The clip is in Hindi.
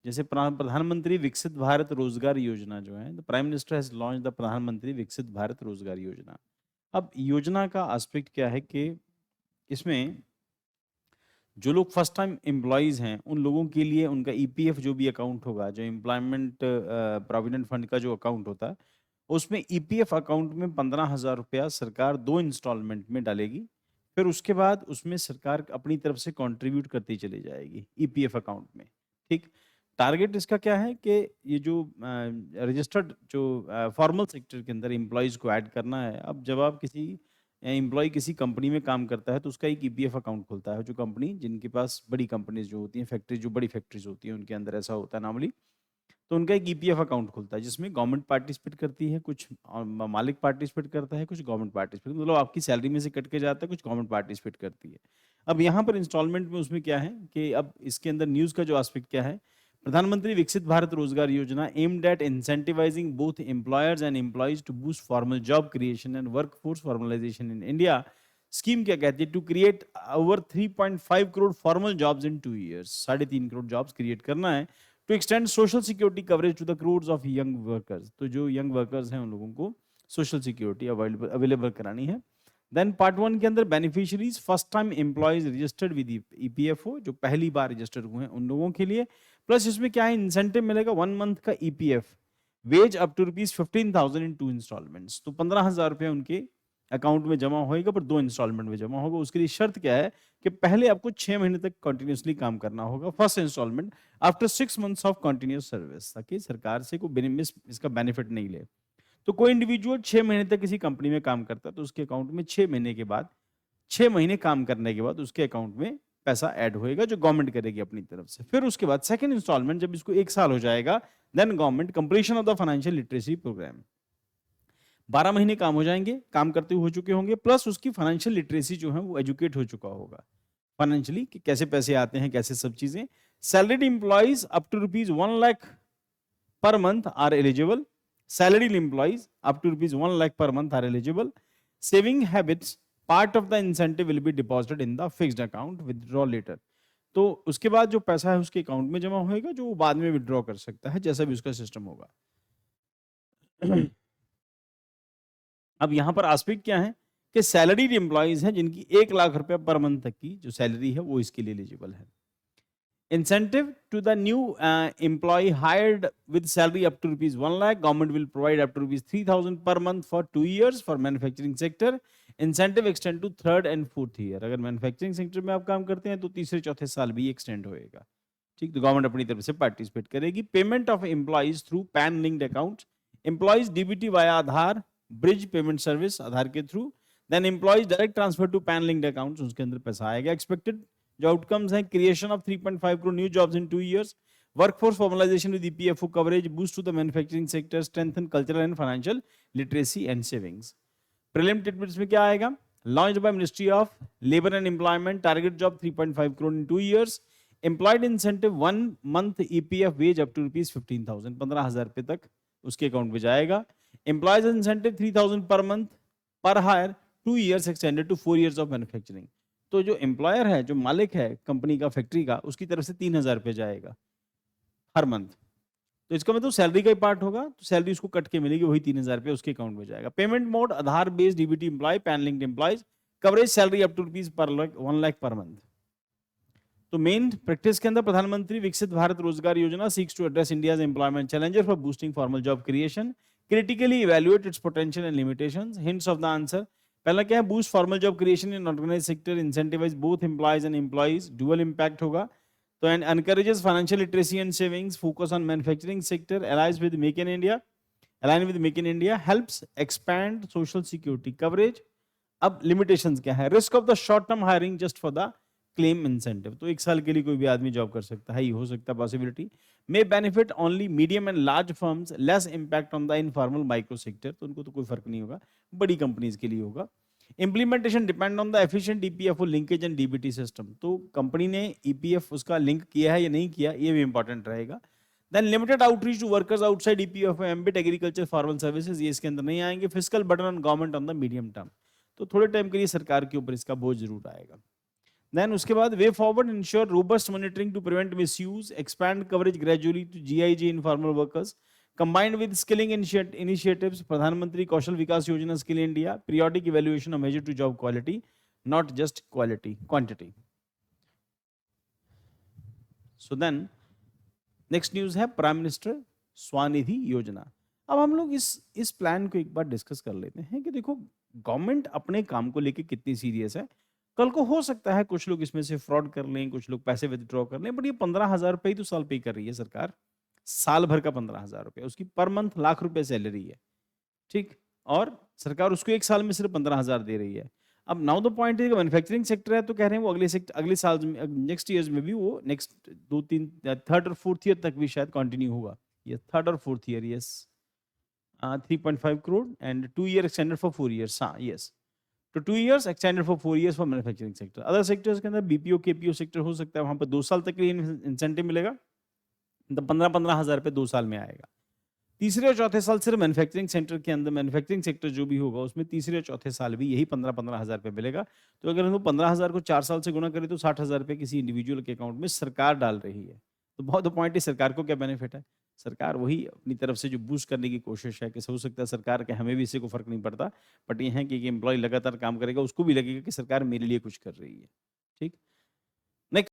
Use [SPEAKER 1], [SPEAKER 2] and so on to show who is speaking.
[SPEAKER 1] जैसे प्रधानमंत्री विकसित भारत रोजगार योजना जो है, the prime minister has launch the प्रधानमंत्री विकसित भारत रोजगार योजना। अब योजना का एस्पेक्ट क्या है कि इसमें जो लोग फर्स्ट टाइम एम्प्लॉयज हैं उन लोगों के लिए उनका ईपीएफ जो भी अकाउंट होगा, जो एम्प्लॉयमेंट प्रोविडेंट फंड का जो अकाउंट होता है, उसमें ईपीएफ अकाउंट में 15,000 रुपया सरकार 2 इंस्टॉलमेंट में डालेगी। फिर उसके बाद उसमें सरकार अपनी तरफ से कंट्रीब्यूट करती चली जाएगी ईपीएफ अकाउंट में। ठीक। टारगेट इसका क्या है कि ये जो रजिस्टर्ड जो फॉर्मल सेक्टर के अंदर एम्प्लॉयज को ऐड करना है। अब जब आप किसी एम्प्लॉय किसी कंपनी में काम करता है तो उसका एक ईपीएफ अकाउंट खुलता है। जो कंपनी जिनके पास बड़ी कंपनीज जो होती हैं, फैक्ट्री जो बड़ी फैक्ट्रीज होती हैं, उनके अंदर ऐसा होता है नॉर्मली। तो उनका एक ईपीएफ अकाउंट खुलता है जिसमें गवर्नमेंट पार्टिसिपेट करती है, कुछ मालिक पार्टिसिपेट करता है, कुछ गवर्नमेंट पार्टिसिपेट, मतलब आपकी सैलरी में से कट के जाता है, कुछ गवर्नमेंट पार्टिसिपेट करती है। अब यहाँ पर इंस्टॉलमेंट में उसमें क्या है कि अब इसके अंदर न्यूज़ का जो एस्पेक्ट क्या है, प्रधानमंत्री विकसित Bharat Rozgar Yojana aimed at incentivizing both employers and employees to boost formal job creation and workforce formalization in India. Scheme क्या कहती है? To create over 3.5 crore formal jobs in 2 years, 3.5 crore jobs create करना है। To extend social security coverage to the crores of young workers, तो जो यंग वर्कर्स हैं उन लोगों को सोशल सिक्योरिटी अवेलेबल करानी है। देन पार्ट 1 के अंदर beneficiaries first time employees registered with EPFO, जो पहली बार रजिस्टर्ड हुए हैं उन लोगों के लिए। प्लस इसमें क्या है, इंसेंटिव मिलेगा 1 मंथ का EPF wage up to ₹15,000 in 2 instalments. तो 15,000 रुपये उनके अकाउंट में जमा होएगा, पर 2 इंस्टॉलमेंट में जमा होगा। उसके लिए शर्त क्या है कि पहले आपको 6 महीने तक कंटिन्यूसली काम करना होगा, first instalment after 6 months of continuous service, ताकि सरकार से कोई इसका बेनिफिट नहीं ले। तो कोई इंडिविजुअल 6 महीने तक किसी कंपनी में काम करता है तो उसके अकाउंट में 6 महीने के बाद, 6 महीने काम करने के बाद उसके अकाउंट में पैसा ऐड होएगा जो गवर्नमेंट करेगी अपनी तरफ से। फिर उसके बाद सेकंड इंस्टॉलमेंट जब इसको 1 साल हो जाएगा, then government completion of the financial literacy program, 12 महीने काम हो जाएंगे, काम करते हुए हो चुके होंगे, प्लस उसकी फाइनेंशियल लिटरेसी जो है वो एजुकेट हो चुका होगा फाइनेंशियली कि कैसे पैसे आते हैं, कैसे सब चीजें। Salaried employees up to ₹1 lakh per month are eligible. Salaried employees up to ₹1 lakh per month are eligible. Saving habits, part of the incentive will be deposited in the fixed account, withdraw later. तो उसके बाद जो पैसा है उसके अकाउंट में जमा होएगा, जो वो बाद में विड्रॉ कर सकता है जैसा भी उसका सिस्टम होगा। अब यहाँ पर एस्पेक्ट क्या है कि सैलरीड एम्प्लॉइज हैं जिनकी 1 लाख रुपए पर मंथ तक की जो सैलरी है वो इसके लिए एलिजिबल है। Incentive to the new employee hired with salary up to ₹1 lakh. Government will provide up to ₹3,000 per month for 2 years for manufacturing sector. Incentive extend to third and fourth year. अगर मैन्युफैक्चरिंग सेक्टर में आप काम करते हैं तो तीसरे चौथे साल भी एक्सटेंड होएगा। ठीक, तो गवर्नमेंट अपनी तरफ से पार्टिसिपेट करेगी। Payment of employees through PAN linked account, employees DBT via Aadhaar bridge payment service, Aadhaar के through. Then employees direct transfer to PAN linked account, उसके अंदर पैसा आएगा। एक्सपेक्टेड जो आउटकम्स हैं, creation of 3.5 crore new jobs in 2 years, workforce formalisation with EPFO coverage, boost to the manufacturing sector, strengthen cultural and financial literacy and savings. Prelim tidbits में क्या आएगा? Launch by ministry of labour and employment, target job 3.5 crore in 2 years, employed incentive 1 month EPF wage up to ₹15,000, 15,000 तक उसके अकाउंट में जाएगा। Employees incentive 3,000 per month per hire, 2 years extended to 4 years of manufacturing. तो जो एम्प्लॉयर है, जो मालिक है कंपनी का, फैक्ट्री का, उसकी तरफ से 3,000 रुपये जाएगा हर मंथ। तो इसका मतलब सैलरी का ही पार्ट होगा, तो सैलरी उसको कट के मिलेगी, वही 3,000 रुपये उसके अकाउंट में जाएगा। Payment mode Aadhaar based DBT employ, PAN linked employees, coverage salary up to ₹1 lakh per month. तो मेन प्रैक्टिस के अंदर प्रधानमंत्री विकसित Bharat Rozgar Yojana seeks to address India's employment challenger for boosting formal job creation, critically evaluate its potential and limitations. Hints of the answer, पहला क्या है? Boost formal job creation in organised sector, incentivise both employers and employees, dual impact होगा। तो and encourages financial literacy and savings, focus on manufacturing sector, aligns with make in India, align with make in India, helps expand social security coverage. अब लिमिटेशंस क्या है? Risk of the short term hiring just for the claim incentive, तो 1 साल के लिए कोई भी आदमी जॉब कर सकता है, ही हो सकता है possibility. May benefit only medium and large firms, less impact on the informal micro sector, तो उनको तो कोई फर्क नहीं होगा, बड़ी कंपनीज के लिए होगा। Implementation depend on the efficient EPFO linkage and DBT system, तो कंपनी ने ईपीएफ उसका लिंक किया है या नहीं किया, ये भी इंपॉर्टेंट रहेगा। Then limited outreach to workers outside EPFO ambit agriculture formal services, ये इसके अंदर नहीं आएंगे। Physical burden on government on the medium term, तो थोड़े टाइम के लिए सरकार के ऊपर इसका बोझ जरूर आएगा। देन उसके बाद way forward ensure robust monitoring to prevent misuse, expand coverage gradually to gig informal workers, combined with skilling initiatives, Pradhanmantri Kaushal Vikas Yojana skill India, periodic evaluation of measure to job quality, not just quality quantity. So then next news है प्राइम मिनिस्टर स्वनिधि योजना। अब हम लोग इस प्लान को एक बार डिस्कस कर लेते हैं कि देखो गवर्नमेंट अपने काम को लेके कितनी सीरियस है। कल को हो सकता है कुछ लोग इसमें से फ्रॉड कर लें, कुछ लोग पैसे विथड्रॉ कर लें, बट ये 15,000 रुपए ही तो साल पे कर रही है सरकार, साल भर का 15,000 रुपए, उसकी पर मंथ लाख रुपए सैलरी है, ठीक। और सरकार उसको एक साल में सिर्फ 15,000 दे रही है। अब नाउ द पॉइंट है, मैन्युफैक्चरिंग सेक्टर है तो कह रहे हैं वो अगले साल में, नेक्स्ट ईयर्स में भी वो नेक्स्ट 2-3 थर्ड और फोर्थ ईयर तक भी शायद कंटिन्यू होगा। ये थर्ड और fourth year, yes. 3.5 crore and 2 year extended for 4 years, हाँ यस। तो 2 years extended for 4 years for manufacturing sector. Other sectors के अंदर बीपीओ केपीओ सेक्टर हो सकता है, वहां पर 2 साल तक के लिए इंसेंटिव मिलेगा, तो 15,000 रुपए 2 साल में आएगा। तीसरे और चौथे साल सिर्फ मैन्युफैक्चरिंग सेंटर के अंदर, मैन्युफैक्चरिंग सेक्टर जो भी होगा उसमें तीसरे और चौथे साल भी यही 15,000 रुपए मिलेगा। तो अगर हम 15,000 को 4 साल से गुणा करें तो 60,000 रुपए किसी इंडिविजुअल के अकाउंट में सरकार डाल रही है। तो बहुत पॉइंट है, सरकार को क्या बेनिफिट है? सरकार वही अपनी तरफ से जो बूस्ट करने की कोशिश है कि हो सकता है सरकार के हमें भी इससे कोई फर्क नहीं पड़ता, बट ये है कि एम्प्लॉय लगातार काम करेगा, उसको भी लगेगा कि सरकार मेरे लिए कुछ कर रही है, ठीक। नेक्स्ट